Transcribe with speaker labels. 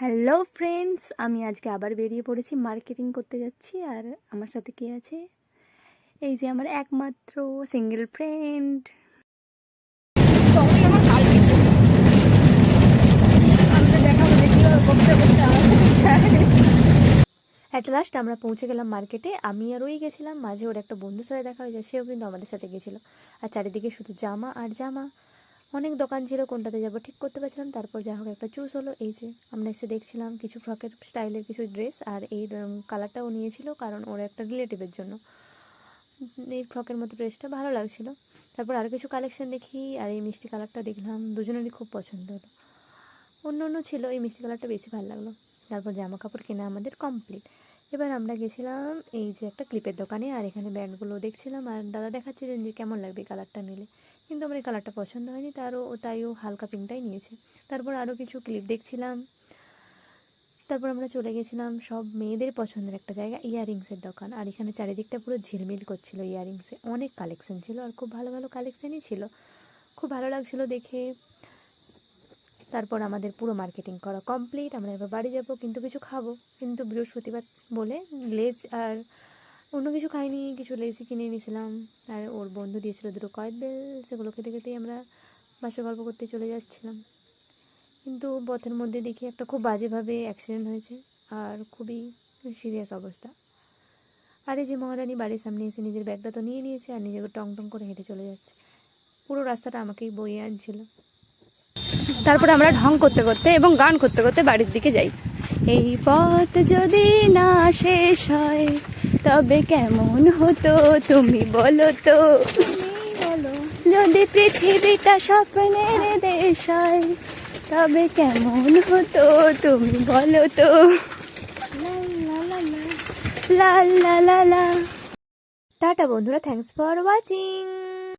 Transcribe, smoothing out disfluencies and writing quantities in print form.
Speaker 1: Hello friends, আমি আজকে আবার বেরিয়ে পড়েছি, মার্কেটিং করতে যাচ্ছি। আর আমার সাথে কে আছে? এই যে আমার একমাত্র সিঙ্গেল ফ্রেন্ড। অ্যাট লাস্ট আমরা পৌঁছে গেলাম মার্কেটে। আমি আর ওই গেছিলাম, মাঝে ওর একটা বন্ধুর সাথে দেখা হয়ে যায়, সেও কিন্তু আমাদের সাথে গেছিলো। আর চারিদিকে শুধু জামা আর জামা, অনেক দোকান ছিল, কোনটাতে যাবো ঠিক করতে পারছিলাম। তারপর যা হোক একটা চুজ হলো। এই যে আমরা এসে দেখছিলাম কিছু ফ্রকের স্টাইলের কিছু ড্রেস, আর এই কালারটাও নিয়েছিল কারণ ওর একটা রিলেটিভের জন্য। এই ফ্রকের মতো ড্রেসটা ভালো লাগছিল। তারপর আরও কিছু কালেকশন দেখি, আর এই মিষ্টি কালারটা দেখলাম, দুজনেরই খুব পছন্দ হলো। অন্য অন্য ছিল, এই মিষ্টি কালারটা বেশি ভালো লাগলো। তারপর জামা কাপড় কেনা আমাদের কমপ্লিট। এবার আমরা গেছিলাম এই যে একটা ক্লিপের দোকানে, আর এখানে ব্যান্ডগুলো দেখছিলাম। আর দাদা দেখাচ্ছিলেন যে কেমন লাগবে এই কালারটা নিলে, কিন্তু আমার এই কালারটা পছন্দ হয়নি, তাইও হালকা পিঙ্কটাই নিয়েছে। তারপর আরও কিছু ক্লিপ দেখছিলাম। তারপর আমরা চলে গেছিলাম সব মেয়েদের পছন্দের একটা জায়গা, ইয়াররিংসের দোকান। আর এখানে চারিদিকটা পুরো ঝিলমিল করছিল ইয়াররিংসে, অনেক কালেকশন ছিল আর খুব ভালো ভালো কালেকশানই ছিল, খুব ভালো লাগছিলো দেখে। তারপর আমাদের পুরো মার্কেটিং করা কমপ্লিট। আমরা এবার বাড়ি যাব, কিন্তু কিছু খাবো, কিন্তু বৃহস্পতিবার বলে লেজ আর অন্য কিছু খাইনি, কিছু লেজই কিনে নিয়েছিলাম। আর ওর বন্ধু দিয়েছিল দুটো কয়েদ বেল, সেগুলো খেতে খেতেই আমরা বাসে গল্প করতে চলে যাচ্ছিলাম। কিন্তু পথের মধ্যে দেখি একটা খুব বাজেভাবে অ্যাক্সিডেন্ট হয়েছে, আর খুবই সিরিয়াস অবস্থা। আর এই যে মহারানী বাড়ির সামনে এসে নিজের ব্যাগটা তো নিয়ে নিয়েছে, আর নিজেকে টং টং করে হেঁটে চলে যাচ্ছে। পুরো রাস্তাটা আমাকেই বয়ে আনছিল। তারপরে আমরা ঢং করতে করতে এবং গান করতে করতে বাড়ির দিকে যাই। এই পথ যদি না শেষ হয় তবে কেমন হতো তুমি বলো তো, যদি পৃথিবীটা স্বপ্নের দেশ হয় তবে কেমন হতো তুমি বলো তো। লা লা লা লা লা। টাটা বন্ধুরা, থ্যাঙ্কস ফর ওয়াচিং।